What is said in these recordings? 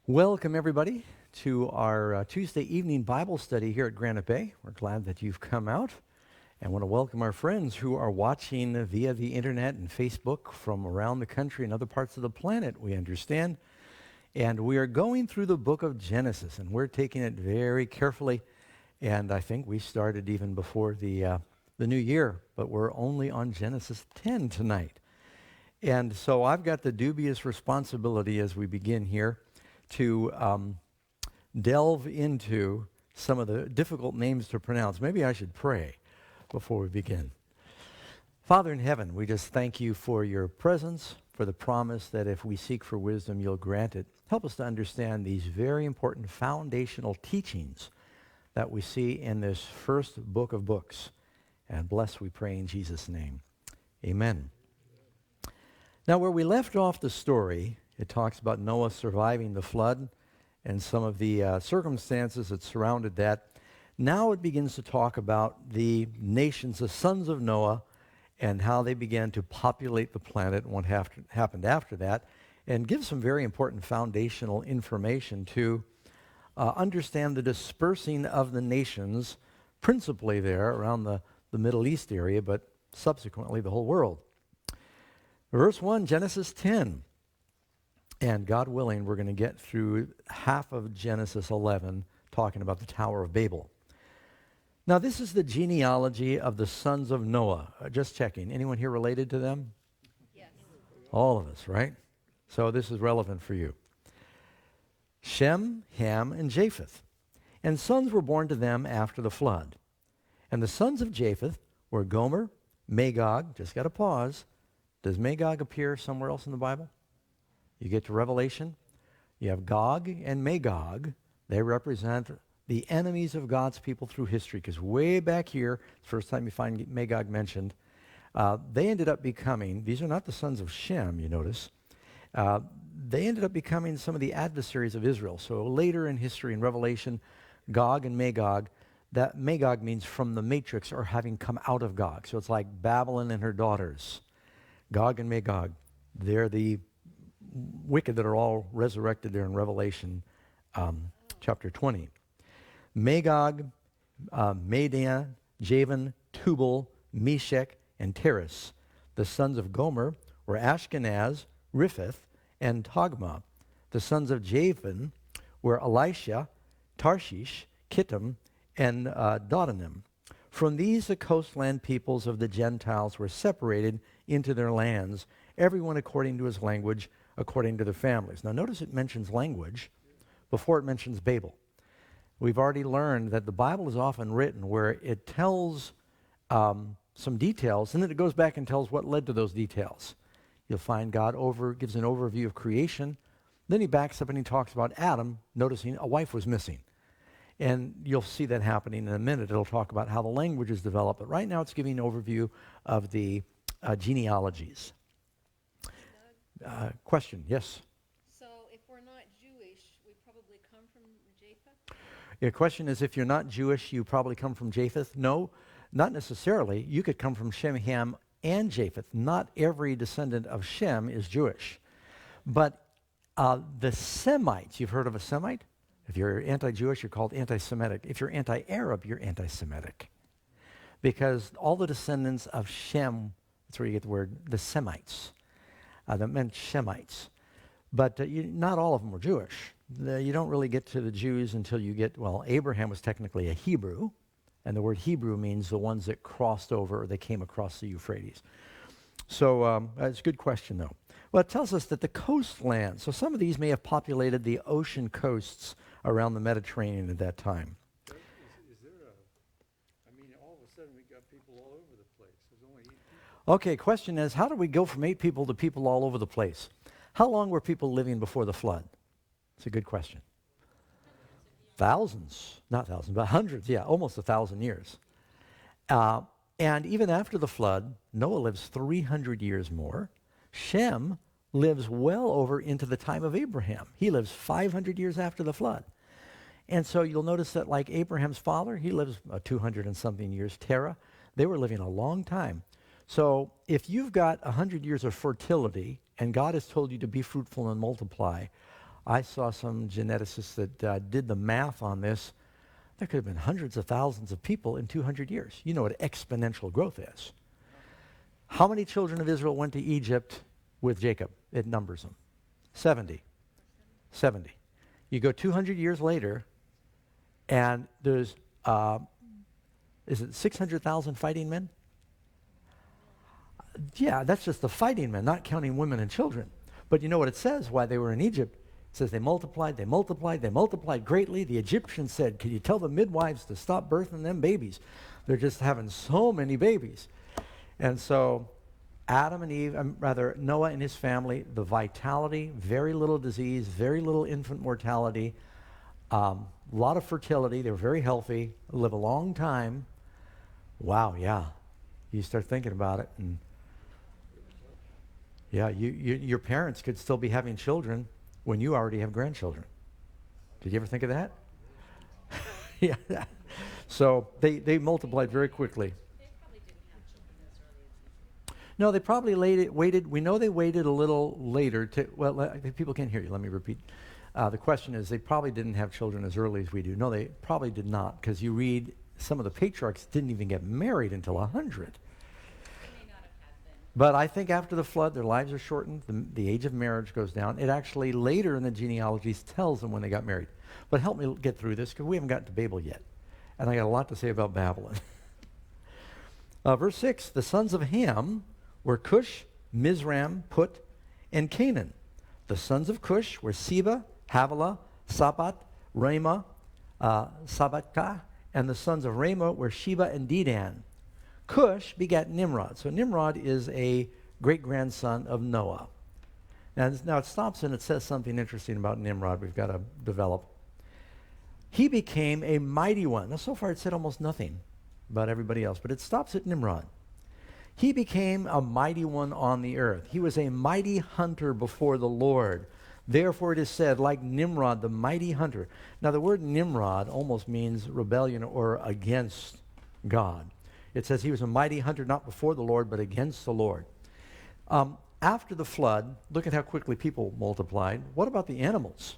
Welcome, everybody, to our Tuesday evening Bible study here at Granite Bay. We're glad that you've come out and want to welcome our friends who are watching via the internet and Facebook from around the country and other parts of the planet, we understand. And we are going through the book of Genesis, and we're taking it very carefully. And I think we started even before the new year, but we're only on Genesis 10 tonight. And so I've got the dubious responsibility as we begin here to delve into some of the difficult names to pronounce. Maybe I should pray before we begin. Father in heaven, we just thank you for your presence, for the promise that if we seek for wisdom, you'll grant it. Help us to understand these very important foundational teachings that we see in this first book of books. And bless, we pray in Jesus' name. Amen. Now, where we left off the story, it talks about Noah surviving the flood and some of the circumstances that surrounded that. Now it begins to talk about the nations, the sons of Noah, and how they began to populate the planet and what happened after that, and give some very important foundational information to understand the dispersing of the nations, principally there around the Middle East area, but subsequently the whole world. Verse 1, Genesis 10. And God willing, we're going to get through half of Genesis 11, talking about the Tower of Babel. Now, this is the genealogy of the sons of Noah. Just checking. Anyone here related to them? Yes. All of us, right? So this is relevant for you. Shem, Ham, and Japheth. And sons were born to them after the flood. And the sons of Japheth were Gomer, Magog. Just got to pause. Does Magog appear somewhere else in the Bible? You get to Revelation, you have Gog and Magog. They represent the enemies of God's people through history, because way back here, the first time you find Magog mentioned, they ended up becoming, these are not the sons of Shem, you notice, they ended up becoming some of the adversaries of Israel. So later in history, in Revelation, Gog and Magog, that Magog means from the matrix or having come out of Gog. So it's like Babylon and her daughters. Gog and Magog, they're the wicked that are all resurrected there in Revelation chapter 20. Magog, Madai, Javan, Tubal, Meshech, and Teres. The sons of Gomer were Ashkenaz, Riphath, and Togma. The sons of Javan were Elisha, Tarshish, Kittim, and Dodanim. From these the coastland peoples of the Gentiles were separated into their lands, everyone according to his language, according to their families. Now notice it mentions language before it mentions Babel. We've already learned that the Bible is often written where it tells some details, and then it goes back and tells what led to those details. You'll find God gives an overview of creation, then he backs up and he talks about Adam, noticing a wife was missing. And you'll see that happening in a minute. It'll talk about how the language is developed, but right now it's giving an overview of the genealogies. Question, yes? So if we're not Jewish, we probably come from Japheth? Your question is, if you're not Jewish, you probably come from Japheth? No, not necessarily. You could come from Shem, Ham, and Japheth. Not every descendant of Shem is Jewish. But the Semites, you've heard of a Semite? If you're anti-Jewish, you're called anti-Semitic. If you're anti-Arab, you're anti-Semitic. Because all the descendants of Shem, that's where you get the word, the Semites. That meant Shemites. But not all of them were Jewish. You don't really get to the Jews until you get, well, Abraham was technically a Hebrew, and the word Hebrew means the ones that crossed over or they came across the Euphrates. So it's a good question, though. Well, it tells us that the coastlands, so some of these may have populated the ocean coasts around the Mediterranean at that time. Is there all of a sudden we got people all over the place. There's only 8 people. Okay, question is, how do we go from 8 people to people all over the place? How long were people living before the flood? It's a good question. Thousands, not thousands, but hundreds, yeah, almost 1,000 years. And even after the flood, Noah lives 300 years more. Shem lives well over into the time of Abraham. He lives 500 years after the flood. And so you'll notice that like Abraham's father, he lives 200 and something years. Terah, they were living a long time. So if you've got 100 years of fertility and God has told you to be fruitful and multiply, I saw some geneticists that did the math on this. There could have been hundreds of thousands of people in 200 years. You know what exponential growth is. How many children of Israel went to Egypt with Jacob? It numbers them. 70. 70. You go 200 years later, and there's, is it 600,000 fighting men? Yeah, that's just the fighting men, not counting women and children. But you know what it says why they were in Egypt? It says they multiplied greatly. The Egyptians said, can you tell the midwives to stop birthing them babies? They're just having so many babies. And so Adam and Eve, rather Noah and his family, the vitality, very little disease, very little infant mortality, a lot of fertility. They were very healthy, live a long time. Wow, yeah. You start thinking about it, and yeah, your parents could still be having children when you already have grandchildren. Did you ever think of that? Yeah. So they multiplied very quickly. They probably didn't have children as early as No, they probably waited. We know they waited a little later to, well, people can't hear you. Let me repeat. The question is, they probably didn't have children as early as we do. No, they probably did not, because you read some of the patriarchs didn't even get married until 100. But I think after the flood, their lives are shortened. The age of marriage goes down. It actually later in the genealogies tells them when they got married. But help me get through this, because we haven't gotten to Babel yet. And I got a lot to say about Babylon. Verse 6, the sons of Ham were Cush, Mizraim, Put, and Canaan. The sons of Cush were Seba, Havilah, Sabat, Ramah, Sabatkah, and the sons of Ramah were Sheba and Dedan. Cush begat Nimrod. So Nimrod is a great-grandson of Noah. Now it stops and it says something interesting about Nimrod we've got to develop. He became a mighty one. Now so far it said almost nothing about everybody else, but it stops at Nimrod. He became a mighty one on the earth. He was a mighty hunter before the Lord. Therefore it is said, like Nimrod, the mighty hunter. Now the word Nimrod almost means rebellion or against God. It says he was a mighty hunter, not before the Lord, but against the Lord. After the flood, look at how quickly people multiplied. What about the animals?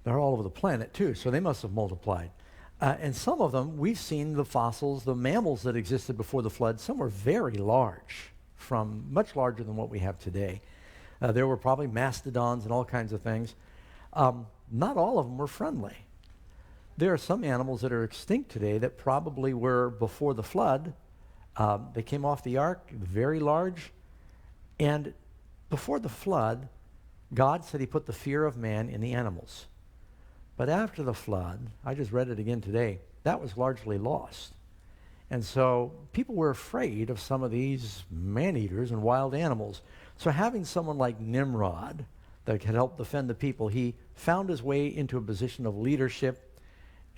They're all over the planet too, so they must have multiplied. And some of them, we've seen the fossils, the mammals that existed before the flood. Some were very large, much larger than what we have today. There were probably mastodons and all kinds of things. Not all of them were friendly. There are some animals that are extinct today that probably were before the flood. They came off the ark, very large. And before the flood, God said he put the fear of man in the animals. But after the flood, I just read it again today, that was largely lost. And so people were afraid of some of these man-eaters and wild animals. So having someone like Nimrod that could help defend the people, he found his way into a position of leadership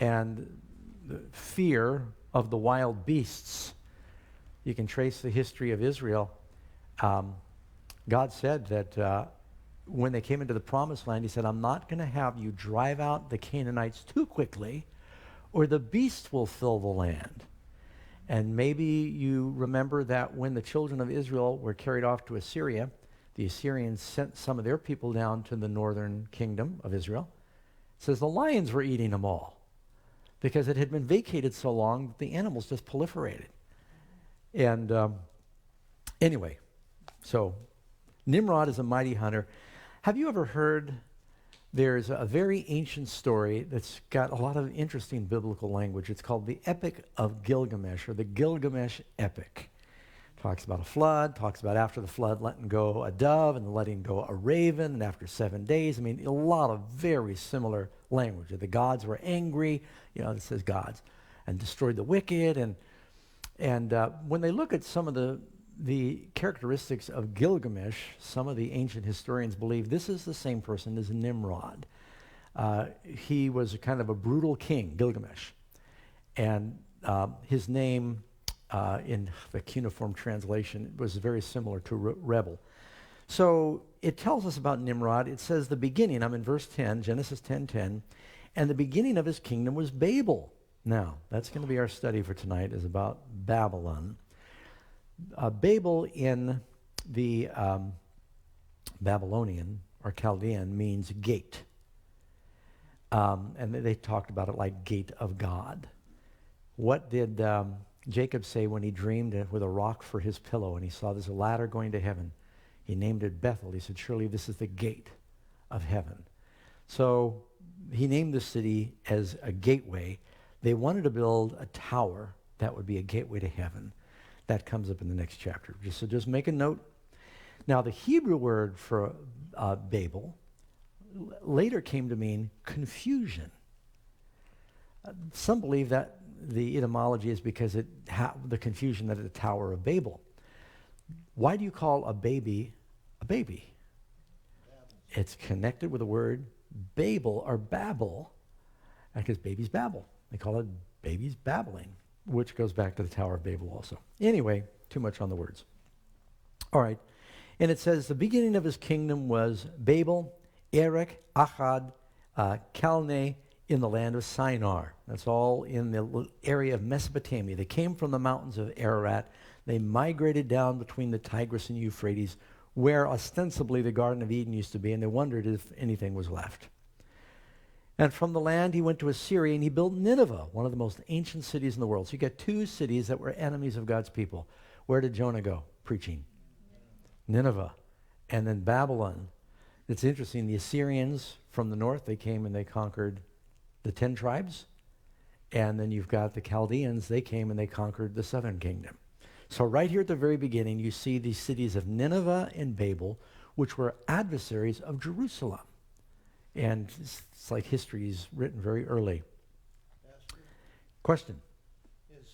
and the fear of the wild beasts. You can trace the history of Israel. God said that when they came into the promised land, he said, I'm not going to have you drive out the Canaanites too quickly, or the beasts will fill the land. And maybe you remember that when the children of Israel were carried off to Assyria, the Assyrians sent some of their people down to the northern kingdom of Israel. It says the lions were eating them all, because it had been vacated so long that the animals just proliferated. And anyway, so Nimrod is a mighty hunter. Have you ever heard, there's a very ancient story that's got a lot of interesting biblical language. It's called the Epic of Gilgamesh, or the Gilgamesh Epic. Talks about a flood, talks about after the flood letting go a dove and letting go a raven, and after 7 days. I mean, a lot of very similar language. The gods were angry, it says gods, and destroyed the wicked. And when they look at some of the characteristics of Gilgamesh, some of the ancient historians believe this is the same person as Nimrod. He was a kind of a brutal king, Gilgamesh. And his name in the cuneiform translation was very similar to rebel. So it tells us about Nimrod. It says the beginning, I'm in verse 10, Genesis 10:10, and the beginning of his kingdom was Babel. Now, that's going to be our study for tonight, is about Babylon. Babel in the Babylonian or Chaldean means gate. And they talked about it like gate of God. What did Jacob say when he dreamed with a rock for his pillow and he saw this ladder going to heaven? He named it Bethel. He said, surely this is the gate of heaven. So he named the city as a gateway. They wanted to build a tower that would be a gateway to heaven. That comes up in the next chapter. Just make a note. Now, the Hebrew word for Babel later came to mean confusion. Some believe that the etymology is because the confusion at the Tower of Babel. Why do you call a baby a baby? It's connected with the word Babel or Babel, because babies babble. They call it babies babbling, which goes back to the Tower of Babel also. Anyway, too much on the words. All right. And it says the beginning of his kingdom was Babel, Erech, Akkad, Calneh, in the land of Shinar. That's all in the area of Mesopotamia. They came from the mountains of Ararat. They migrated down between the Tigris and Euphrates, where ostensibly the Garden of Eden used to be, and they wondered if anything was left. And from the land he went to Assyria, and he built Nineveh, one of the most ancient cities in the world. So you get two cities that were enemies of God's people. Where did Jonah go preaching? Nineveh. And then Babylon. It's interesting, the Assyrians from the north, they came and they conquered the 10 tribes. And then you've got the Chaldeans, they came and they conquered the southern kingdom. So right here at the very beginning, you see these cities of Nineveh and Babel, which were adversaries of Jerusalem. And it's like history is written very early. Pastor, Question? is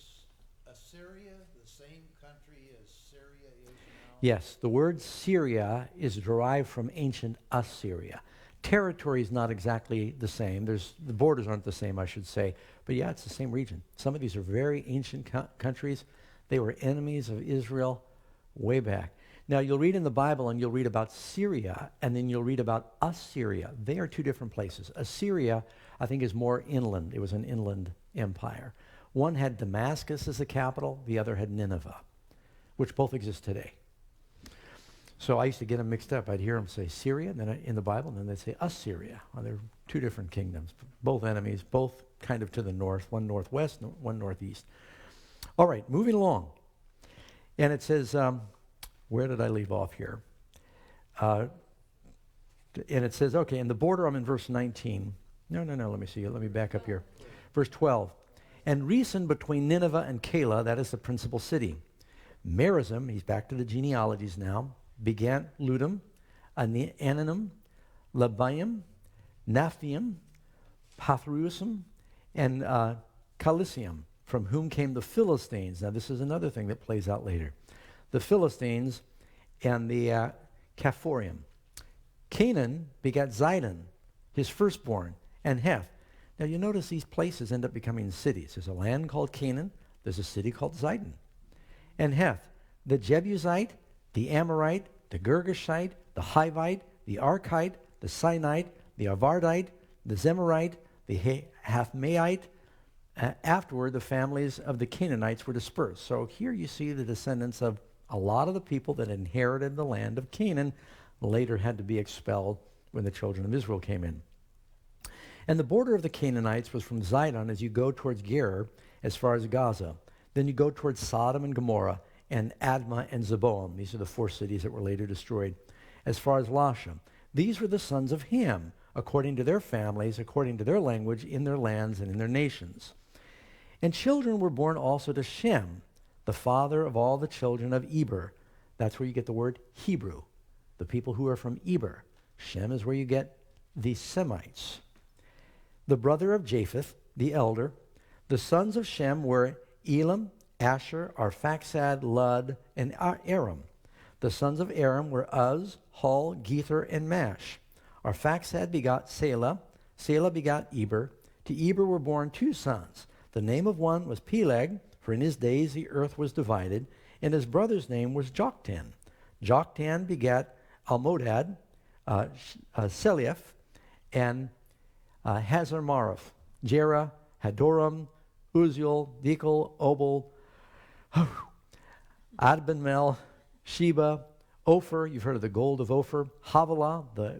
Assyria the same country as Syria is now? Yes, the word Syria is derived from ancient Assyria. Territory is not exactly the same. The borders aren't the same, I should say. But yeah, it's the same region. Some of these are very ancient countries. They were enemies of Israel way back. Now, you'll read in the Bible and you'll read about Syria, and then you'll read about Assyria. They are two different places. Assyria, I think, is more inland. It was an inland empire. One had Damascus as the capital. The other had Nineveh, which both exist today. So I used to get them mixed up. I'd hear them say Syria and then in the Bible, and then they'd say Assyria. Well, they're two different kingdoms, both enemies, both kind of to the north, one northwest, one northeast. All right, moving along. And it says, where did I leave off here? And it says, okay, in the border, I'm in verse 19. No, let me see. Let me back up here. Verse 12. And reasoned between Nineveh and Calah, that is the principal city. Merizim, he's back to the genealogies now, began Ludum, Ananum, Labaim, Naphthaim, Pathrusim, and Calicium, from whom came the Philistines. Now this is another thing that plays out later. The Philistines and the Caphorim. Canaan begat Zidon, his firstborn, and Heth. Now you notice these places end up becoming cities. There's a land called Canaan. There's a city called Zidon. And Heth, the Jebusite, the Amorite, the Girgashite, the Hivite, the Archite, the Sinite, the Arvadite, the Zemarite, the Hathmaite. Afterward, the families of the Canaanites were dispersed. So here you see the descendants of a lot of the people that inherited the land of Canaan later had to be expelled when the children of Israel came in. And the border of the Canaanites was from Zidon as you go towards Gerar as far as Gaza. Then you go towards Sodom and Gomorrah and Admah and Zeboam. These are the 4 cities that were later destroyed. As far as Lasha. These were the sons of Ham, according to their families, according to their language, in their lands and in their nations. And children were born also to Shem, the father of all the children of Eber. That's where you get the word Hebrew, the people who are from Eber. Shem is where you get the Semites. The brother of Japheth, the elder. The sons of Shem were Elam, Asher, Arphaxad, Lud, and Aram. The sons of Aram were Uz, Hul, Gether, and Mash. Arphaxad begot Selah. Selah begot Eber. To Eber were born 2 sons. The name of one was Peleg, for in his days the earth was divided, and his brother's name was Joktan. Joktan begat Almodad, Seliaph, and Hazarmaraph, Jerah, Hadoram, Uziel, Dekel, Obal, Adbenmel, Sheba, Ophir, you've heard of the gold of Ophir. Havilah, the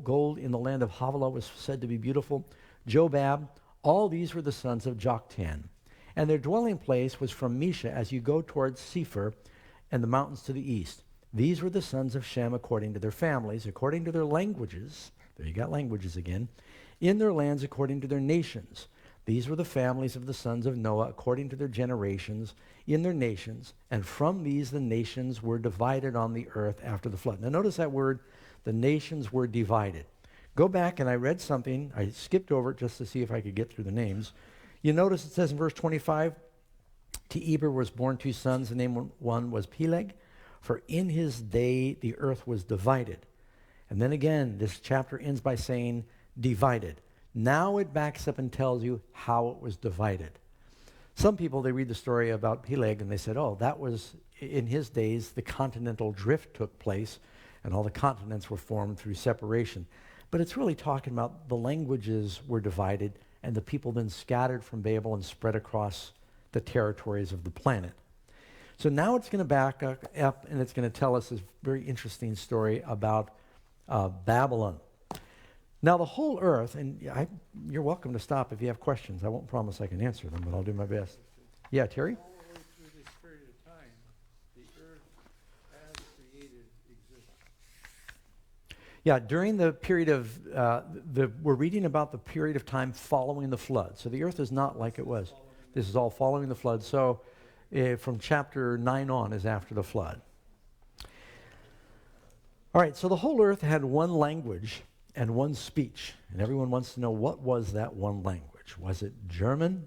gold in the land of Havilah was said to be beautiful. Jobab, all these were the sons of Joktan. And their dwelling place was from Mesha as you go towards Sephir and the mountains to the east. These were the sons of Shem according to their families, according to their languages. There you got languages again. In their lands according to their nations. These were the families of the sons of Noah according to their generations in their nations. And from these the nations were divided on the earth after the flood. Now notice that word, the nations were divided. Go back and I read something. I skipped over it just to see if I could get through the names. You notice it says in verse 25, to Eber was born 2 sons. The name one was Peleg. For in his day the earth was divided. And then again, this chapter ends by saying divided. Now it backs up and tells you how it was divided. Some people, they read the story about Peleg and they said, oh, that was, in his days, the continental drift took place and all the continents were formed through separation. But it's really talking about the languages were divided and the people then scattered from Babel and spread across the territories of the planet. So now it's going to back up and it's going to tell us this very interesting story about Babylon. Now the whole earth, and you're welcome to stop if you have questions. I won't promise I can answer them, but I'll do my best. Yeah, Terry? All the way through this period of time, the earth as created existed. Yeah, during the period of, we're reading about the period of time following the flood. So the earth is not like it was. This is all following the flood. So from chapter 9 on is after the flood. All right, so the whole earth had one language and one speech. And everyone wants to know, what was that one language? Was it German?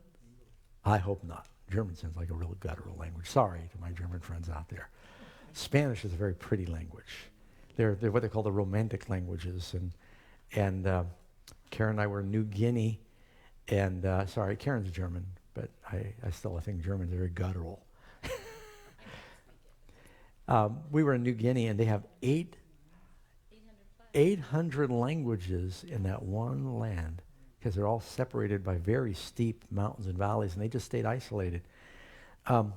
I hope not. German sounds like a real guttural language. Sorry to my German friends out there. Spanish is a very pretty language. They're what they call the romantic languages. And Karen and I were in New Guinea. And sorry, Karen's German, but I think German's very guttural. We were in New Guinea, and they have 800 languages in that one land because they're all separated by very steep mountains and valleys, and they just stayed isolated. So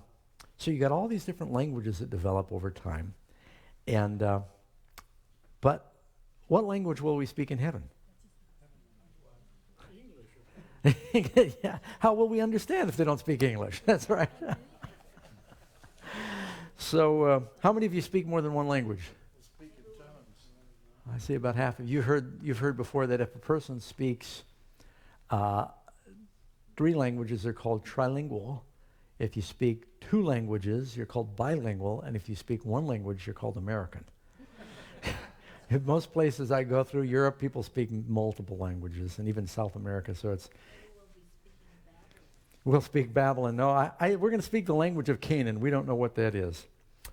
you got all these different languages that develop over time. And but what language will we speak in heaven? English. Yeah. How will we understand if they don't speak English? That's right. So how many of you speak more than one language? I see about half of you. You've heard before that if a person speaks 3 languages, they're called trilingual. If you speak 2 languages, you're called bilingual. And if you speak 1 language, you're called American. In most places I go through, Europe, people speak multiple languages, and even South America. So it's... We'll speak Babylon. No, we're going to speak the language of Canaan. We don't know what that is.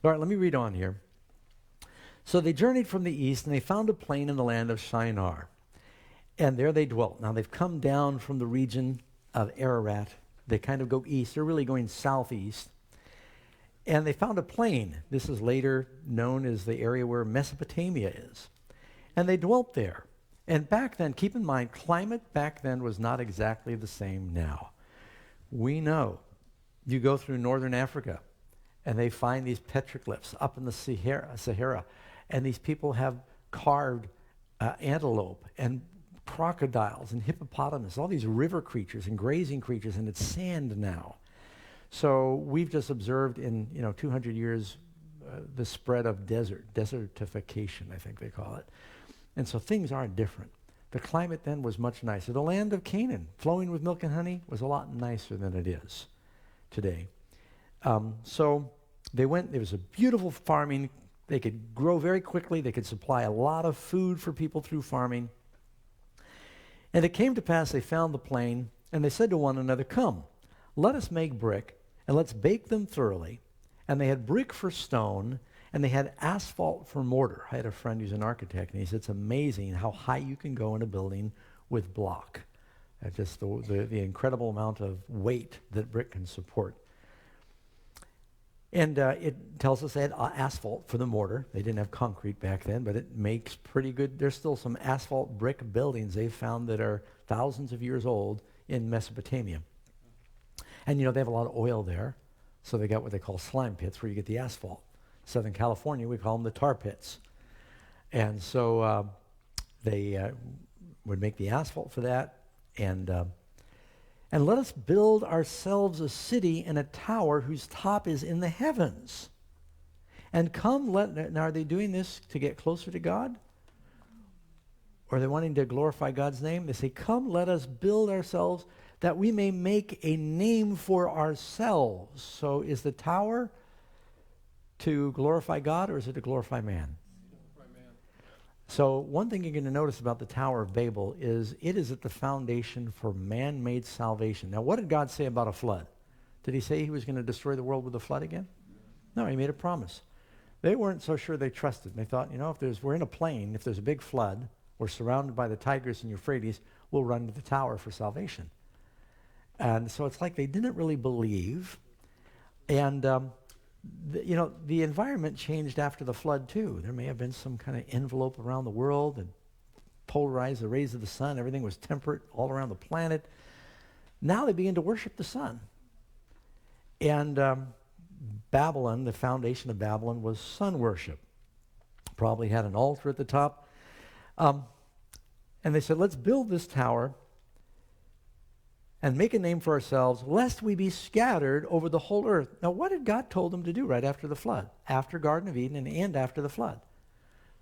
All right, let me read on here. So they journeyed from the east, and they found a plain in the land of Shinar. And there they dwelt. Now they've come down from the region of Ararat. They kind of go east. They're really going southeast. And they found a plain. This is later known as the area where Mesopotamia is. And they dwelt there. And back then, keep in mind, climate back then was not exactly the same now. We know. You go through northern Africa, and they find these petroglyphs up in the Sahara. And these people have carved antelope and crocodiles and hippopotamus, all these river creatures and grazing creatures, and it's sand now. So we've just observed in 200 years the spread of desertification, I think they call it. And so things are different. The climate then was much nicer. The land of Canaan, flowing with milk and honey, was a lot nicer than it is today. So they went, there was a beautiful farming. They could grow very quickly. They could supply a lot of food for people through farming. And it came to pass they found the plain, and they said to one another, "Come, let us make brick, and let's bake them thoroughly." And they had brick for stone, and they had asphalt for mortar. I had a friend who's an architect, and he said, it's amazing how high you can go in a building with block. Just the incredible amount of weight that brick can support. And it tells us they had asphalt for the mortar. They didn't have concrete back then, but it makes pretty good. There's still some asphalt brick buildings they've found that are thousands of years old in Mesopotamia. And they have a lot of oil there, so they got what they call slime pits where you get the asphalt. Southern California, we call them the tar pits. And so they would make the asphalt for that. And let us build ourselves a city and a tower whose top is in the heavens. And now are they doing this to get closer to God? Or are they wanting to glorify God's name? They say, come, let us build ourselves that we may make a name for ourselves. So is the tower to glorify God, or is it to glorify man? Glorify man. So one thing you're going to notice about the Tower of Babel is it is at the foundation for man-made salvation. Now, what did God say about a flood? Did he say he was going to destroy the world with a flood again? No, he made a promise. They weren't so sure they trusted. They thought, if we're in a plain, if there's a big flood, we're surrounded by the Tigris and Euphrates, we'll run to the tower for salvation. And so it's like they didn't really believe. And, the environment changed after the flood, too. There may have been some kind of envelope around the world and polarized the rays of the sun. Everything was temperate all around the planet. Now they begin to worship the sun. And Babylon, the foundation of Babylon, was sun worship. Probably had an altar at the top. And they said, let's build this tower and make a name for ourselves, lest we be scattered over the whole earth. Now, what had God told them to do right after the flood? After Garden of Eden and after the flood?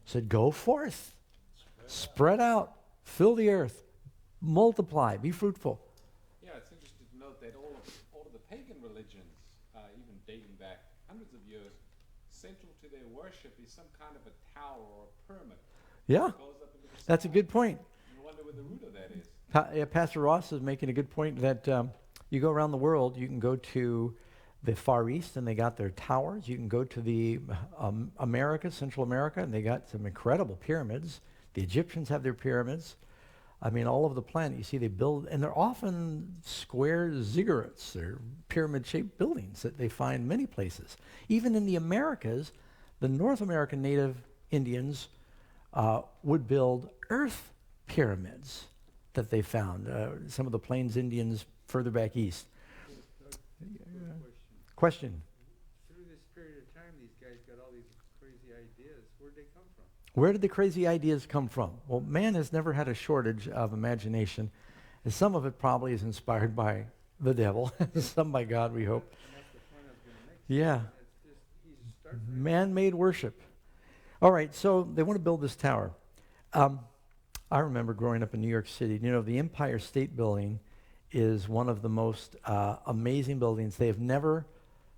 He said, go forth, spread out, fill the earth, multiply, be fruitful. Yeah, it's interesting to note that all of the pagan religions, even dating back hundreds of years, central to their worship is some kind of a tower or a pyramid. Yeah, That goes up into the that's a sky. good point. You wonder where the root of that is. Pastor Ross is making a good point that you go around the world, you can go to the Far East and they got their towers. You can go to the Central America, and they got some incredible pyramids. The Egyptians have their pyramids. I mean, all over the planet, you see they build, and they're often square ziggurats. They're pyramid-shaped buildings that they find many places. Even in the Americas, the North American native Indians would build earth pyramids that they found. Some of the Plains Indians further back east. Question. Through this period of time, these guys got all these crazy ideas. Where'd they come from? Where did the crazy ideas come from? Well, man has never had a shortage of imagination, and some of it probably is inspired by the devil, some by God, we hope. And that's the point I was going to make. Yeah. It's just, he's starting right Man-made worship. All right, so they want to build this tower. I remember growing up in New York City. The Empire State Building is one of the most amazing buildings. They have never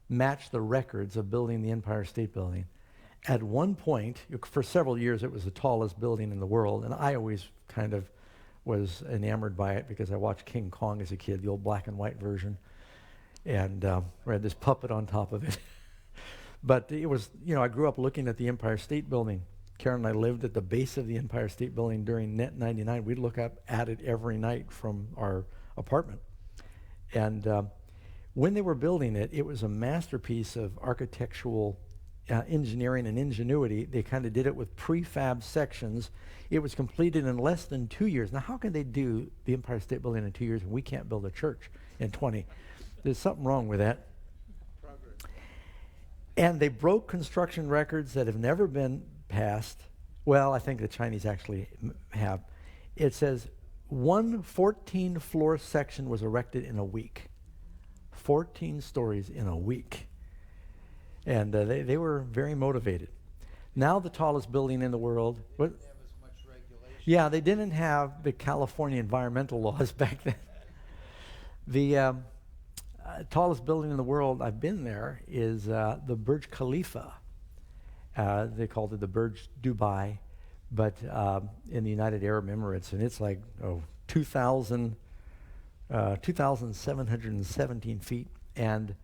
matched the records of building the Empire State Building. At one point, for several years, it was the tallest building in the world, and I always kind of was enamored by it because I watched King Kong as a kid, the old black and white version, and we had this puppet on top of it. But it was, I grew up looking at the Empire State Building. Karen and I lived at the base of the Empire State Building during Net 99. We'd look up at it every night from our apartment. And when they were building it, it was a masterpiece of architectural engineering and ingenuity. They kind of did it with prefab sections. It was completed in less than 2 years. Now, how can they do the Empire State Building in 2 years and we can't build a church in 20? There's something wrong with that. progress. And they broke construction records that have never been passed. Well, I think the Chinese actually have. It says one 14-floor section was erected in a week. 14 stories in a week. And they were very motivated. Now the tallest building in the world. They didn't have as much regulation. Yeah, they didn't have the California environmental laws back then. The tallest building in the world, I've been there, is the Burj Khalifa. They called it the Burj Dubai, but in the United Arab Emirates, and it's like 2,717 feet. And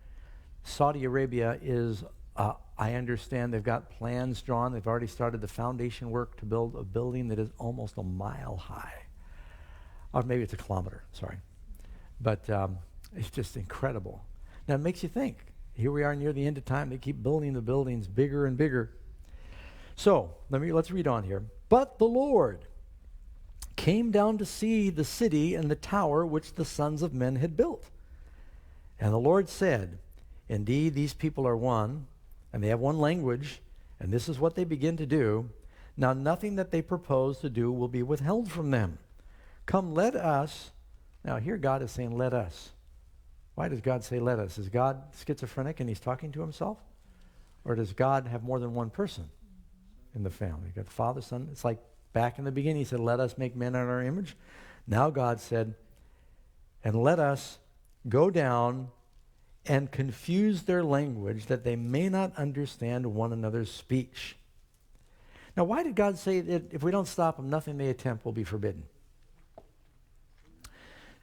Saudi Arabia is, I understand they've got plans drawn. They've already started the foundation work to build a building that is almost a mile high. Or maybe it's a kilometer, sorry. But it's just incredible. Now it makes you think. Here we are near the end of time. They keep building the buildings bigger and bigger. So let's read on here. But the Lord came down to see the city and the tower which the sons of men had built. And the Lord said, indeed, these people are one, and they have one language, and this is what they begin to do. Now nothing that they propose to do will be withheld from them. Come, let us. Now here God is saying, let us. Why does God say let us? Is God schizophrenic and he's talking to himself? Or does God have more than one person in the family? You've got Father, Son. It's like back in the beginning, he said, let us make men in our image. Now God said, and let us go down and confuse their language that they may not understand one another's speech. Now, why did God say that if we don't stop them, nothing they attempt will be forbidden?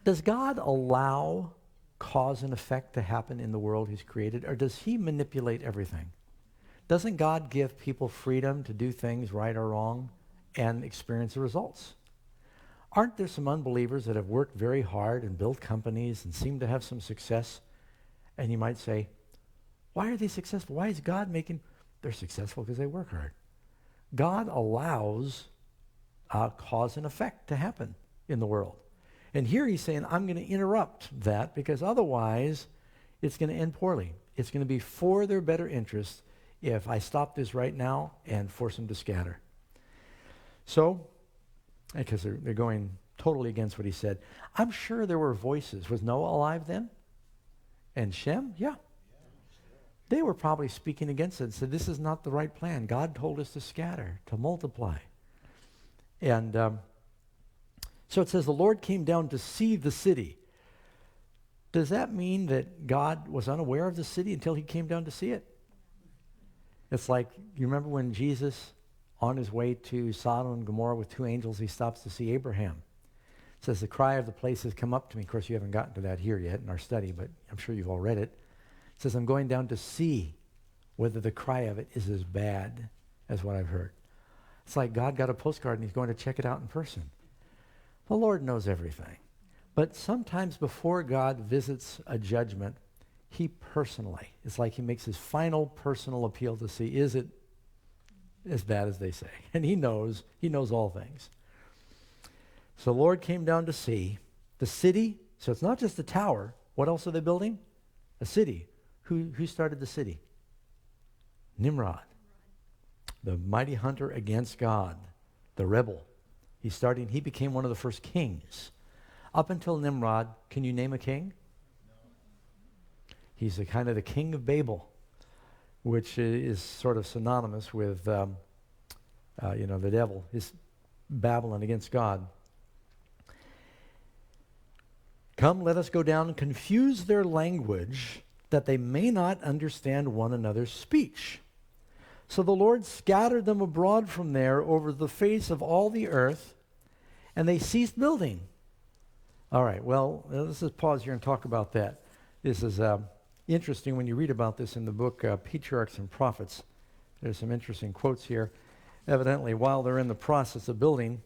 Does God allow cause and effect to happen in the world he's created, or does he manipulate everything? Doesn't God give people freedom to do things right or wrong and experience the results? Aren't there some unbelievers that have worked very hard and built companies and seem to have some success? And you might say, why are they successful? Why is God making... They're successful because they work hard. God allows cause and effect to happen in the world. And here he's saying, I'm going to interrupt that because otherwise it's going to end poorly. It's going to be for their better interest if I stop this right now and force them to scatter. So, because they're going totally against what he said. I'm sure there were voices. Was Noah alive then? And Shem? Yeah. They were probably speaking against it and said, this is not the right plan. God told us to scatter, to multiply. And so it says the Lord came down to see the city. Does that mean that God was unaware of the city until he came down to see it? It's like, you remember when Jesus, on his way to Sodom and Gomorrah with two angels, he stops to see Abraham. It says, the cry of the place has come up to me. Of course, you haven't gotten to that here yet in our study, but I'm sure you've all read it. It says, I'm going down to see whether the cry of it is as bad as what I've heard. It's like God got a postcard and he's going to check it out in person. The Lord knows everything. But sometimes before God visits a judgment, he personally, it's like he makes his final personal appeal to see, is it as bad as they say? And he knows all things. So the Lord came down to see the city. So it's not just the tower. What else are they building? A city. Who started the city? Nimrod. The mighty hunter against God. The rebel. He became one of the first kings. Up until Nimrod, can you name a king? He's the kind of the king of Babel, which is sort of synonymous with, the devil. Is Babylon against God. Come, let us go down and confuse their language that they may not understand one another's speech. So the Lord scattered them abroad from there over the face of all the earth, and they ceased building. All right, well, let's just pause here and talk about that. This is interesting when you read about this in the book Patriarchs and Prophets. There's some interesting quotes here. Evidently, while they're in the process of building,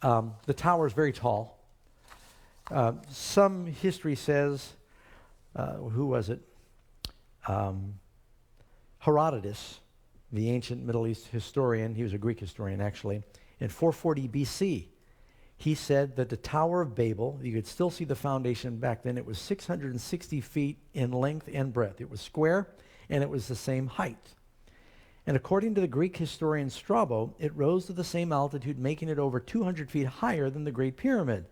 the tower is very tall. Some history says, who was it? Herodotus, the ancient Middle East historian, he was a Greek historian actually, in 440 BC, he said that the Tower of Babel, you could still see the foundation back then, it was 660 feet in length and breadth. It was square, and it was the same height. And according to the Greek historian Strabo, it rose to the same altitude, making it over 200 feet higher than the Great Pyramid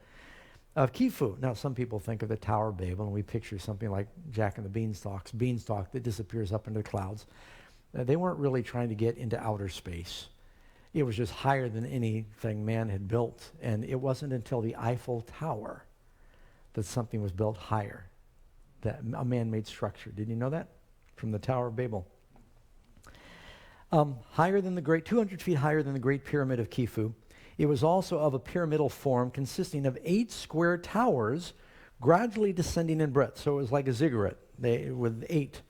of Khufu. Now, some people think of the Tower of Babel, and we picture something like Jack and the Beanstalk that disappears up into the clouds. They weren't really trying to get into outer space. It was just higher than anything man had built, and it wasn't until the Eiffel Tower that something was built higher, that a man-made structure. Did you know that? From the Tower of Babel. Higher than the 200 feet higher than the Great Pyramid of Khufu. It was also of a pyramidal form consisting of 8 square towers gradually descending in breadth. So it was like a ziggurat with 8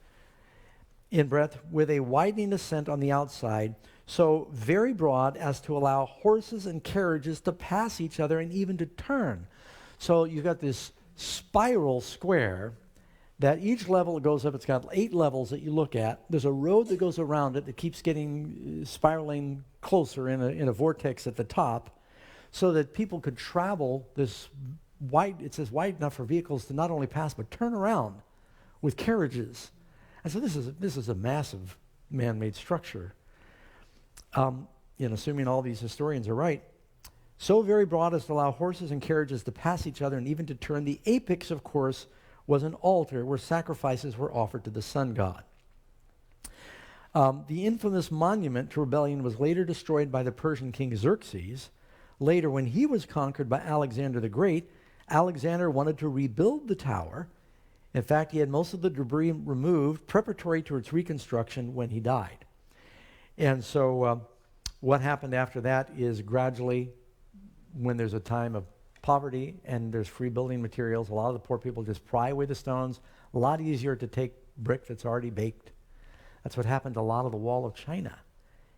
in breadth with a widening ascent on the outside, so very broad as to allow horses and carriages to pass each other and even to turn. So you've got this spiral square that each level goes up. It's got 8 levels that you look at. There's a road that goes around it that keeps getting spiraling closer in a vortex at the top so that people could travel this wide, it says wide enough for vehicles to not only pass but turn around with carriages. And so this is a massive man-made structure. Assuming all these historians are right, so very broad as to allow horses and carriages to pass each other and even to turn. The apex, of course, was an altar where sacrifices were offered to the sun god. The infamous monument to rebellion was later destroyed by the Persian king Xerxes. Later, when he was conquered by Alexander the Great, Alexander wanted to rebuild the tower. In fact, he had most of the debris removed preparatory to its reconstruction when he died. And so what happened after that is gradually, when there's a time of poverty and there's free building materials, a lot of the poor people just pry away the stones. A lot easier to take brick that's already baked. That's what happened to a lot of the wall of China,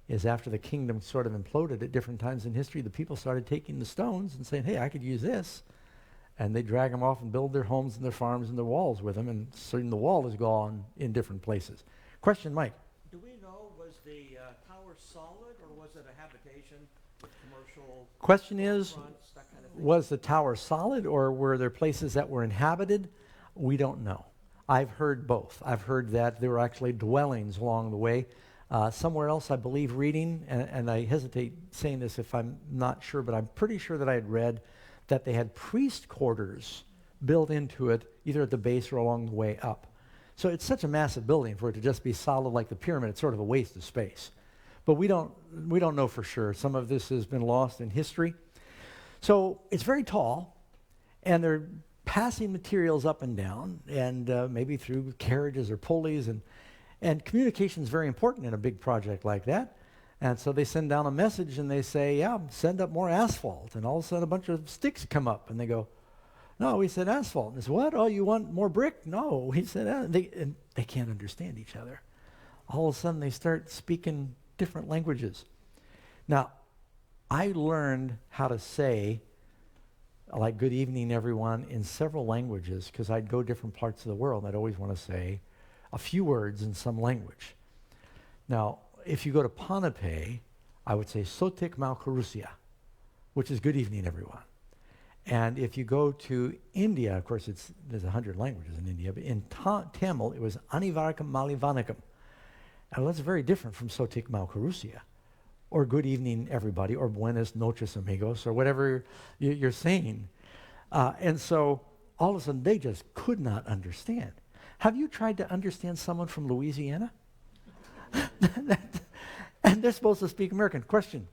is after the kingdom sort of imploded at different times in history, the people started taking the stones and saying, hey, I could use this. And they drag them off and build their homes and their farms and their walls with them, and soon the wall is gone in different places. Question, Mike? Do we know, was the tower solid, or was it a habitation with commercial Question is, fronts, that kind of thing? was the tower solid, or were there places that were inhabited? We don't know. I've heard both. I've heard that there were actually dwellings along the way. Somewhere else, I believe, reading, and I hesitate saying this if I'm not sure, but I'm pretty sure that I had read that they had priest quarters built into it, either at the base or along the way up. So it's such a massive building for it to just be solid like the pyramid. It's sort of a waste of space. But we don't know for sure. Some of this has been lost in history. So it's very tall, and they're passing materials up and down, and maybe through carriages or pulleys, and communication is very important in a big project like that. And so they send down a message and they say, yeah, send up more asphalt. And all of a sudden a bunch of sticks come up, and they go, no, we said asphalt. And they said, what? Oh, you want more brick? No, he said, and they can't understand each other. All of a sudden they start speaking different languages. Now, I learned how to say, like, good evening, everyone, in several languages, because I'd go different parts of the world, and I'd always want to say a few words in some language. Now, if you go to Pohnpei, I would say Sotik Malkarusia, which is good evening, everyone. And if you go to India, of course, there's 100 languages in India, but in Tamil, it was Anivarakam Malivanakam. Now, that's very different from Sotik Malkarusia, or good evening, everybody, or buenas noches, amigos, or whatever you're saying. And so all of a sudden, they just could not understand. Have you tried to understand someone from Louisiana? And they're supposed to speak American. Question?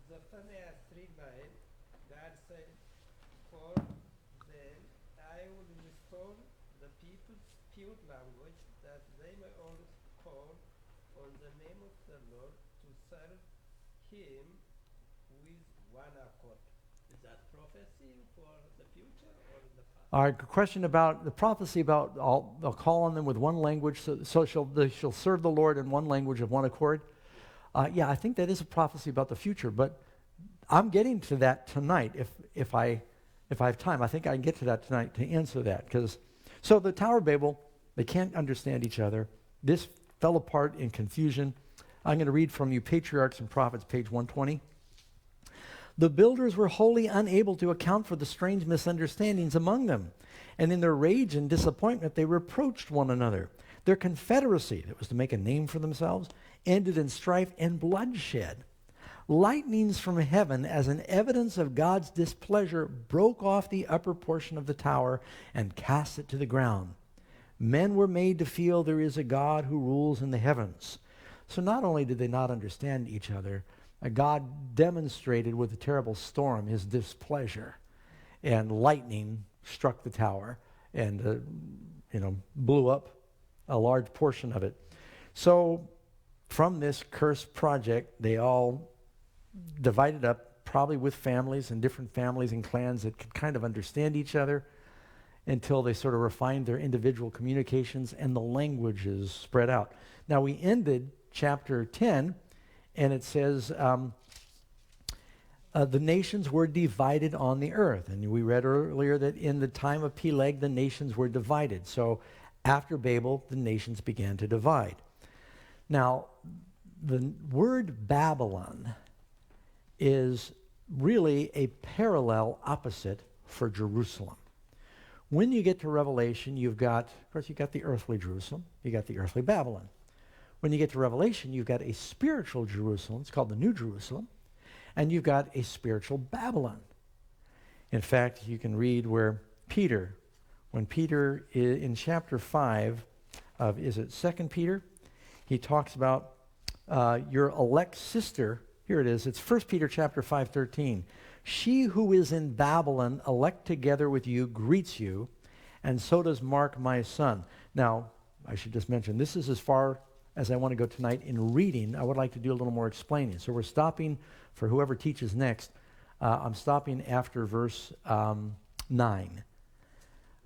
The Phaneas 3:9, God said, for them I will restore the people's pure language, that they may all call on the name of the Lord to serve him with one accord. Is that prophecy for the future or the past? All right, question about the prophecy about they'll call on them with one language, so they shall serve the Lord in one language of one accord. Yeah, I think that is a prophecy about the future, but I'm getting to that tonight if I have time. I think I can get to that tonight to answer that. So the Tower of Babel, they can't understand each other. This fell apart in confusion. I'm going to read from you Patriarchs and Prophets, page 120. The builders were wholly unable to account for the strange misunderstandings among them, and in their rage and disappointment they reproached one another. Their confederacy, that was to make a name for themselves, ended in strife and bloodshed. Lightnings from heaven, as an evidence of God's displeasure, broke off the upper portion of the tower and cast it to the ground. Men were made to feel there is a God who rules in the heavens. So not only did they not understand each other, God demonstrated with a terrible storm his displeasure, and lightning struck the tower and blew up a large portion of it. So from this cursed project, they all divided up, probably with families and different families and clans that could kind of understand each other, until they sort of refined their individual communications and the languages spread out. Now we ended chapter 10, and it says the nations were divided on the earth. And we read earlier that in the time of Peleg, the nations were divided. So after Babel, the nations began to divide. Now, the word Babylon is really a parallel opposite for Jerusalem. When you get to Revelation, you've got the earthly Jerusalem, you got the earthly Babylon. When you get to Revelation, you've got a spiritual Jerusalem. It's called the New Jerusalem. And you've got a spiritual Babylon. In fact, you can read where Peter, when Peter in chapter 5 of, is it 2 Peter? He talks about your elect sister. Here it is. It's 1 Peter chapter 5:13. She who is in Babylon, elect together with you, greets you, and so does Mark, my son. Now, I should just mention, this is as far as I want to go tonight in reading. I would like to do a little more explaining. So we're stopping, for whoever teaches next, I'm stopping after verse 9.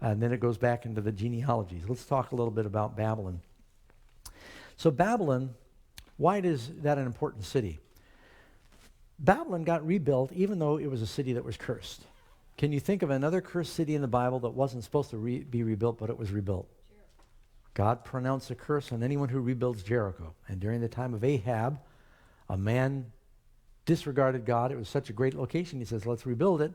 And then it goes back into the genealogies. Let's talk a little bit about Babylon. So Babylon, why is that an important city? Babylon got rebuilt even though it was a city that was cursed. Can you think of another cursed city in the Bible that wasn't supposed to be rebuilt, but it was rebuilt? God pronounced a curse on anyone who rebuilds Jericho. And during the time of Ahab, a man disregarded God. It was such a great location. He says, let's rebuild it.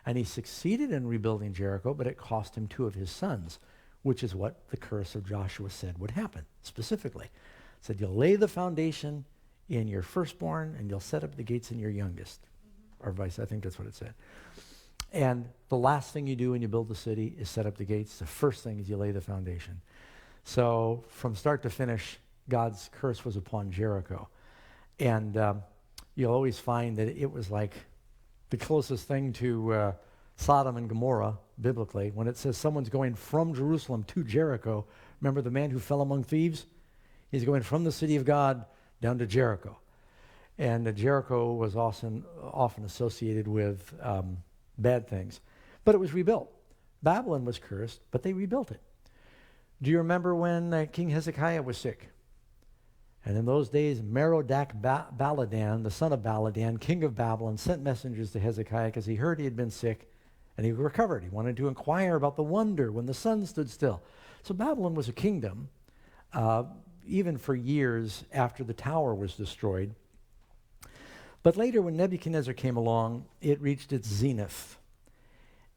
And he succeeded in rebuilding Jericho, but it cost him 2 of his sons, which is what the curse of Joshua said would happen, specifically. It said, you'll lay the foundation in your firstborn, and you'll set up the gates in your youngest. Or vice, I think that's what it said. And the last thing you do when you build the city is set up the gates. The first thing is you lay the foundation. So from start to finish, God's curse was upon Jericho. And you'll always find that it was like the closest thing to Sodom and Gomorrah, biblically. When it says someone's going from Jerusalem to Jericho, remember the man who fell among thieves? He's going from the city of God down to Jericho. And Jericho was often associated with bad things. But it was rebuilt. Babylon was cursed, but they rebuilt it. Do you remember when King Hezekiah was sick? And in those days, Merodach-Baladan, the son of Baladan, king of Babylon, sent messengers to Hezekiah because he heard he had been sick and he recovered. He wanted to inquire about the wonder when the sun stood still. So Babylon was a kingdom, even for years after the tower was destroyed. But later, when Nebuchadnezzar came along, it reached its zenith.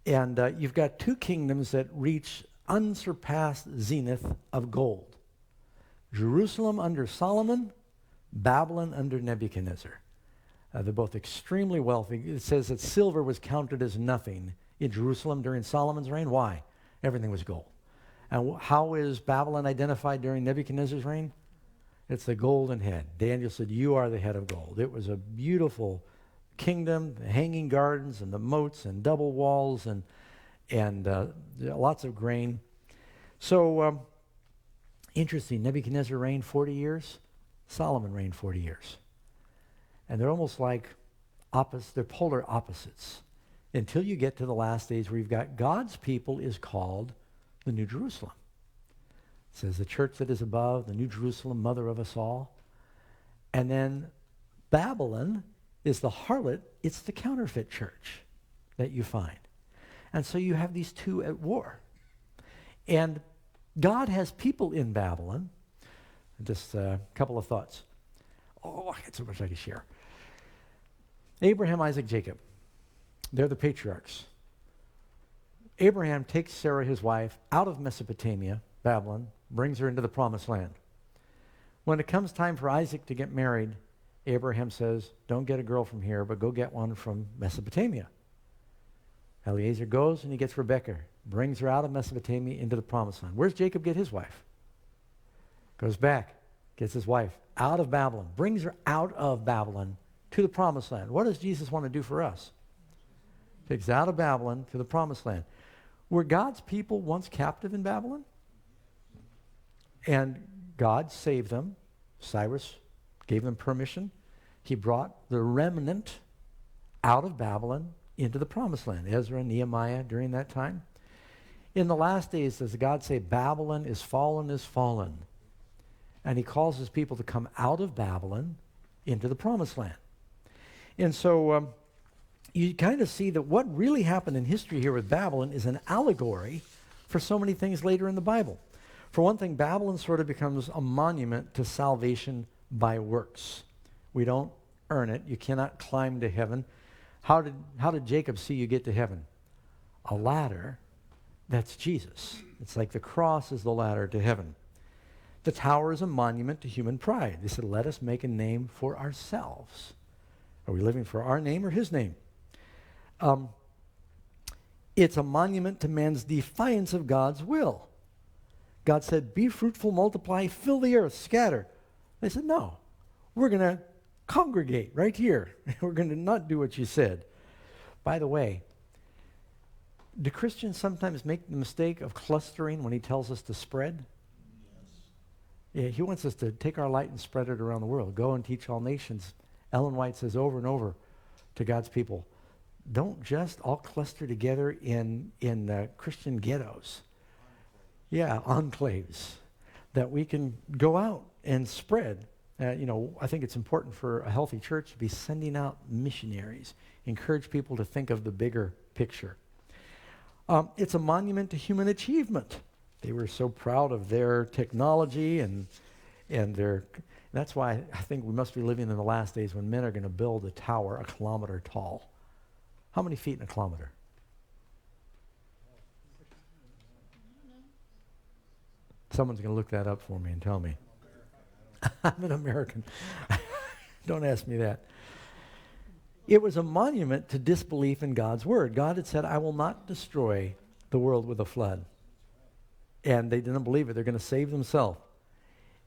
And you've got 2 kingdoms that reach unsurpassed zenith of gold. Jerusalem under Solomon, Babylon under Nebuchadnezzar. They're both extremely wealthy. It says that silver was counted as nothing in Jerusalem during Solomon's reign. Why? Everything was gold. And how is Babylon identified during Nebuchadnezzar's reign? It's the golden head. Daniel said, you are the head of gold. It was a beautiful kingdom, the hanging gardens and the moats and double walls and lots of grain. So interesting, Nebuchadnezzar reigned 40 years. Solomon reigned 40 years. And they're almost like they're polar opposites until you get to the last days where you've got God's people is called the New Jerusalem. It says the church that is above, the New Jerusalem, mother of us all. And then Babylon is the harlot. It's the counterfeit church that you find. And so you have these 2 at war. And God has people in Babylon. Just a couple of thoughts. Oh, I got so much I could share. Abraham, Isaac, Jacob. They're the patriarchs. Abraham takes Sarah, his wife, out of Mesopotamia, Babylon, brings her into the promised land. When it comes time for Isaac to get married, Abraham says, don't get a girl from here, but go get one from Mesopotamia. Eliezer goes and he gets Rebekah, brings her out of Mesopotamia into the promised land. Where's Jacob get his wife? Goes back, gets his wife out of Babylon, brings her out of Babylon to the promised land. What does Jesus want to do for us? Takes out of Babylon to the promised land. Were God's people once captive in Babylon? And God saved them. Cyrus gave them permission. He brought the remnant out of Babylon into the promised land. Ezra and Nehemiah during that time. In the last days, does God say, Babylon is fallen? And he calls his people to come out of Babylon into the promised land. And so you kind of see that what really happened in history here with Babylon is an allegory for so many things later in the Bible. For one thing, Babylon sort of becomes a monument to salvation by works. We don't earn it. You cannot climb to heaven. How did Jacob see you get to heaven? A ladder. That's Jesus. It's like the cross is the ladder to heaven. The tower is a monument to human pride. They said, let us make a name for ourselves. Are we living for our name or his name? It's a monument to man's defiance of God's will. God said, be fruitful, multiply, fill the earth, scatter. They said, no, we're going to congregate right here. We're going to not do what you said. By the way, do Christians sometimes make the mistake of clustering when he tells us to spread? Yeah, he wants us to take our light and spread it around the world. Go and teach all nations. Ellen White says over and over to God's people, don't just all cluster together in Christian ghettos. Yeah, enclaves. That we can go out and spread. I think it's important for a healthy church to be sending out missionaries. Encourage people to think of the bigger picture. It's a monument to human achievement. They were so proud of their technology and that's why I think we must be living in the last days when men are going to build a tower 1 kilometer tall. How many feet in a kilometer? Someone's going to look that up for me and tell me. I'm an American. Don't ask me that. It was a monument to disbelief in God's word. God had said, I will not destroy the world with a flood. And they didn't believe it. They're going to save themselves.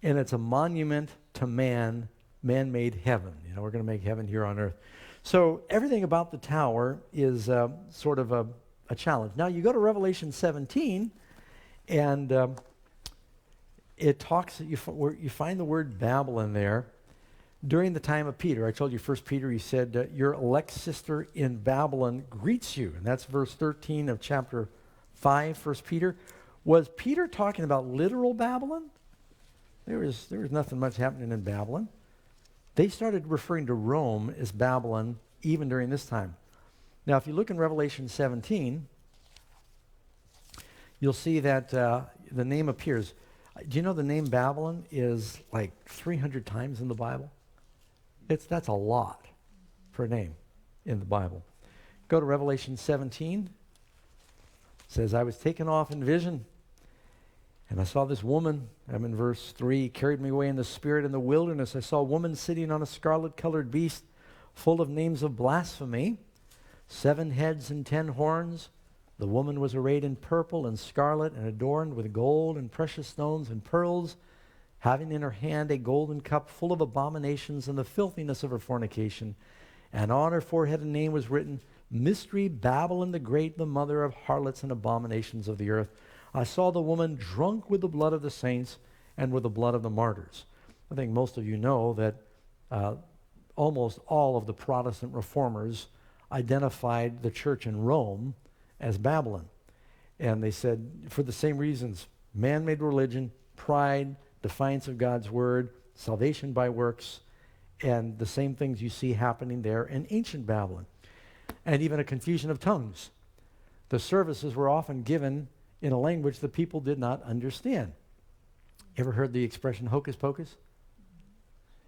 And it's a monument to man-made heaven. We're going to make heaven here on earth. So everything about the tower is sort of a challenge. Now you go to Revelation 17, and it talks, you find the word Babel in there. During the time of Peter, I told you 1 Peter, he said, your elect sister in Babylon greets you. And that's verse 13 of chapter 5, 1 Peter. Was Peter talking about literal Babylon? There was nothing much happening in Babylon. They started referring to Rome as Babylon even during this time. Now, if you look in Revelation 17, you'll see that the name appears. Do you know the name Babylon is like 300 times in the Bible? That's a lot for a name in the Bible. Go to Revelation 17. It says, I was taken off in vision, and I saw this woman, I'm in verse 3, carried me away in the spirit in the wilderness. I saw a woman sitting on a scarlet-colored beast full of names of blasphemy, 7 heads and 10 horns. The woman was arrayed in purple and scarlet and adorned with gold and precious stones and pearls, having in her hand a golden cup full of abominations and the filthiness of her fornication. And on her forehead a name was written, Mystery Babylon the Great, the mother of harlots and abominations of the earth. I saw the woman drunk with the blood of the saints and with the blood of the martyrs. I think most of you know that almost all of the Protestant reformers identified the church in Rome as Babylon. And they said, for the same reasons, man-made religion, pride, defiance of God's word, salvation by works, and the same things you see happening there in ancient Babylon. And even a confusion of tongues. The services were often given in a language the people did not understand. Ever heard the expression hocus pocus?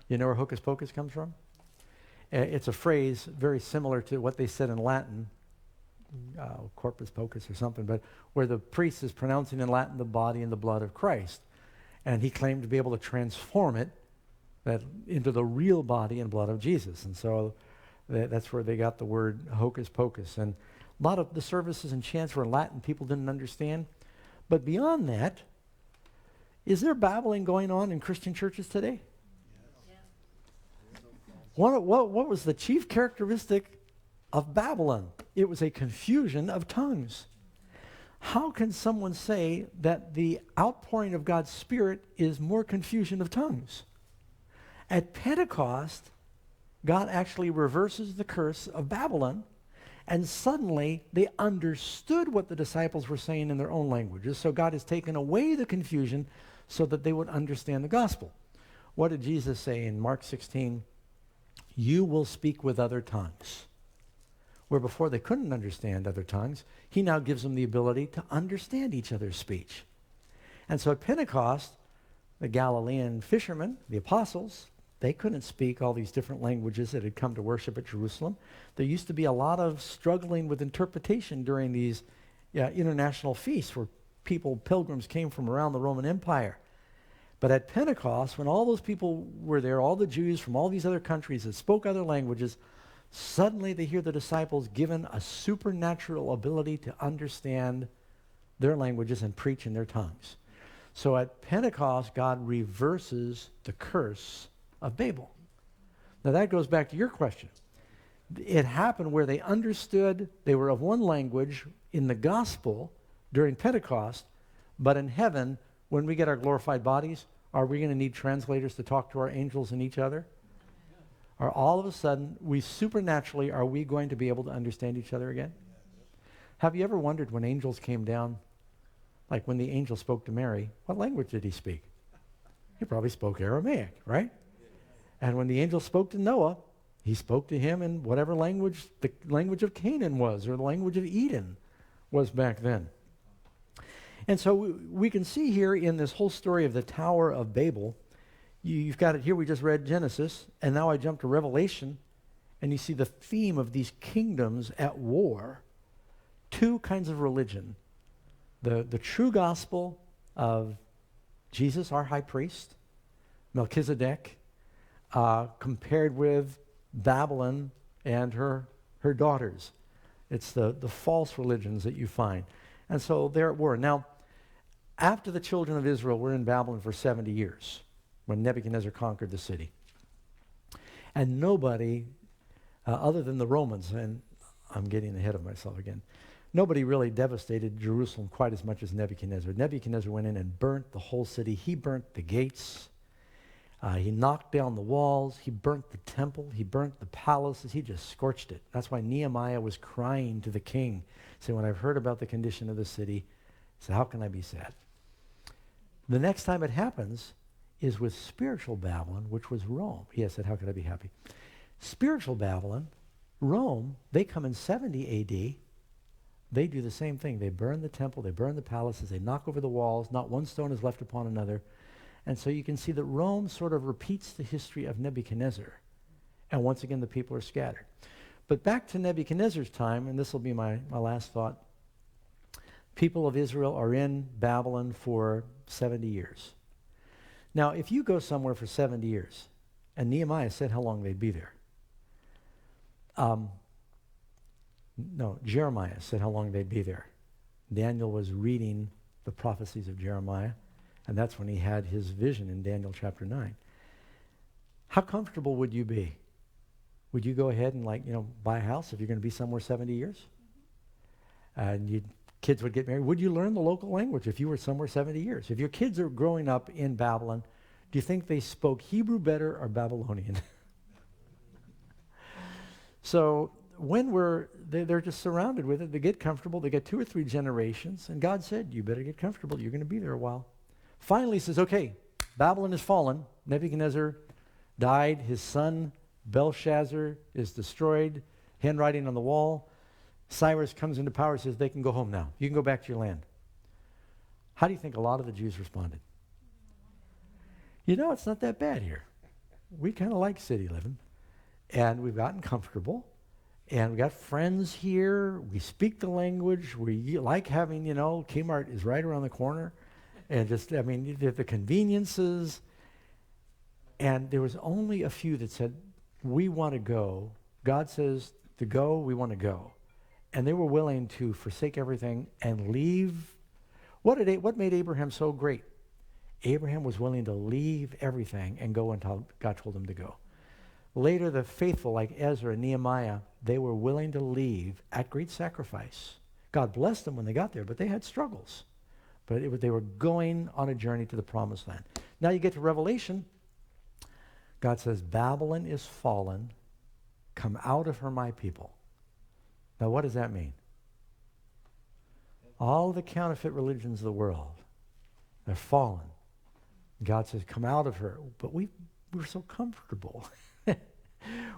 You know where hocus pocus comes from? It's a phrase very similar to what they said in Latin, corpus pocus or something, but where the priest is pronouncing in Latin the body and the blood of Christ. And he claimed to be able to transform it into the real body and blood of Jesus. And so that's where they got the word hocus pocus. And a lot of the services and chants were in Latin people didn't understand. But beyond that, is there babbling going on in Christian churches today? What was the chief characteristic of Babylon? It was a confusion of tongues. How can someone say that the outpouring of God's Spirit is more confusion of tongues? At Pentecost, God actually reverses the curse of Babylon, and suddenly they understood what the disciples were saying in their own languages. So God has taken away the confusion so that they would understand the gospel. What did Jesus say in Mark 16? You will speak with other tongues. Where before they couldn't understand other tongues, he now gives them the ability to understand each other's speech. And so at Pentecost, the Galilean fishermen, the apostles, they couldn't speak all these different languages that had come to worship at Jerusalem. There used to be a lot of struggling with interpretation during these international feasts where pilgrims came from around the Roman Empire. But at Pentecost, when all those people were there, all the Jews from all these other countries that spoke other languages, suddenly they hear the disciples given a supernatural ability to understand their languages and preach in their tongues. So at Pentecost, God reverses the curse of Babel. Now that goes back to your question. It happened where they understood, they were of one language in the gospel during Pentecost, but in heaven, when we get our glorified bodies, are we going to need translators to talk to our angels and each other? Or all of a sudden, are we going to be able to understand each other again? Have you ever wondered when angels came down, like when the angel spoke to Mary, what language did he speak? He probably spoke Aramaic, right? And when the angel spoke to Noah, he spoke to him in whatever language the language of Canaan was, or the language of Eden was back then. And so we can see here in this whole story of the Tower of Babel, you've got it here, we just read Genesis, and now I jump to Revelation, and you see the theme of these kingdoms at war. Two kinds of religion. The true gospel of Jesus, our high priest, Melchizedek, compared with Babylon and her daughters. It's the false religions that you find. And so there it were. Now, after the children of Israel were in Babylon for 70 years, when Nebuchadnezzar conquered the city, and nobody, other than the Romans, and I'm getting ahead of myself again, nobody really devastated Jerusalem quite as much as Nebuchadnezzar. Nebuchadnezzar went in and burnt the whole city. He burnt the gates. He knocked down the walls. He burnt the temple. He burnt the palaces. He just scorched it. That's why Nehemiah was crying to the king, saying, when I've heard about the condition of the city, he said, how can I be sad? The next time it happens is with spiritual Babylon, which was Rome. He said, how could I be happy? Spiritual Babylon, Rome, they come in 70 A.D., they do the same thing. They burn the temple, they burn the palaces, they knock over the walls, not one stone is left upon another. And so you can see that Rome sort of repeats the history of Nebuchadnezzar. And once again, the people are scattered. But back to Nebuchadnezzar's time, and this will be my last thought. People of Israel are in Babylon for 70 years. Now, if you go somewhere for 70 years, and Nehemiah said how long they'd be there. Jeremiah said how long they'd be there. Daniel was reading the prophecies of Jeremiah, and that's when he had his vision in Daniel chapter 9. How comfortable would you be? Would you go ahead and buy a house if you're going to be somewhere 70 years? And kids would get married. Would you learn the local language if you were somewhere 70 years? If your kids are growing up in Babylon, do you think they spoke Hebrew better or Babylonian? So when they're just surrounded with it, they get comfortable, they get 2 or 3 generations, and God said, you better get comfortable, you're going to be there a while. Finally he says, okay, Babylon is fallen, Nebuchadnezzar died, his son Belshazzar is destroyed, handwriting on the wall. Cyrus comes into power and says, they can go home now. You can go back to your land. How do you think a lot of the Jews responded? It's not that bad here. We kind of like city living, and we've gotten comfortable, and we got friends here. We speak the language. We like having, Kmart is right around the corner, and the conveniences. And there was only a few that said, we want to go. God says to go, we want to go. And they were willing to forsake everything and leave. What made Abraham so great? Abraham was willing to leave everything and go until God told him to go. Later, the faithful like Ezra and Nehemiah, they were willing to leave at great sacrifice. God blessed them when they got there, but they had struggles. But they were going on a journey to the promised land. Now you get to Revelation. God says, Babylon is fallen. Come out of her, my people. Now what does that mean? All the counterfeit religions of the world, they're fallen. God says, come out of her. But we're so comfortable.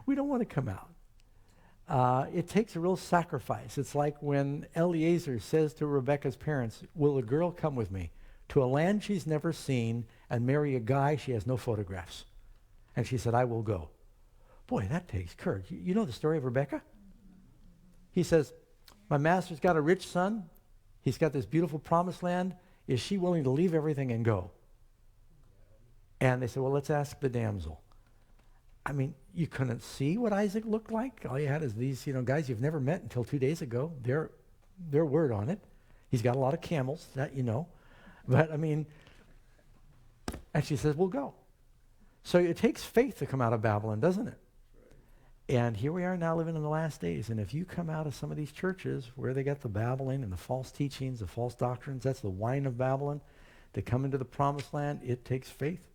We don't want to come out. It takes a real sacrifice. It's like when Eliezer says to Rebekah's parents, will a girl come with me to a land she's never seen and marry a guy she has no photographs? And she said, I will go. Boy, that takes courage. You know the story of Rebekah? He says, my master's got a rich son. He's got this beautiful promised land. Is she willing to leave everything and go? And they said, well, let's ask the damsel. I mean, you couldn't see what Isaac looked like. All you had is these, guys you've never met until 2 days ago. Their word on it. He's got a lot of camels, that you know. But, I mean, and she says, we'll go. So it takes faith to come out of Babylon, doesn't it? And here we are now living in the last days. And if you come out of some of these churches where they got the babbling and the false teachings, the false doctrines, that's the wine of Babylon, to come into the promised land, it takes faith.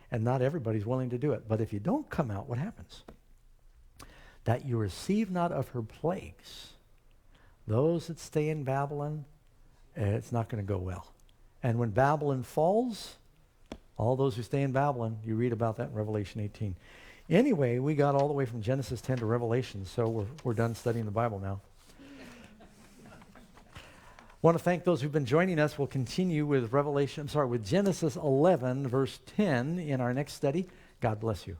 And not everybody's willing to do it. But if you don't come out, what happens? That you receive not of her plagues. Those that stay in Babylon, it's not going to go well. And when Babylon falls, all those who stay in Babylon, you read about that in Revelation 18. Anyway, we got all the way from Genesis 10 to Revelation, so we're done studying the Bible now. Want to thank those who've been joining us. We'll continue with with Genesis 11, verse 10 in our next study. God bless you.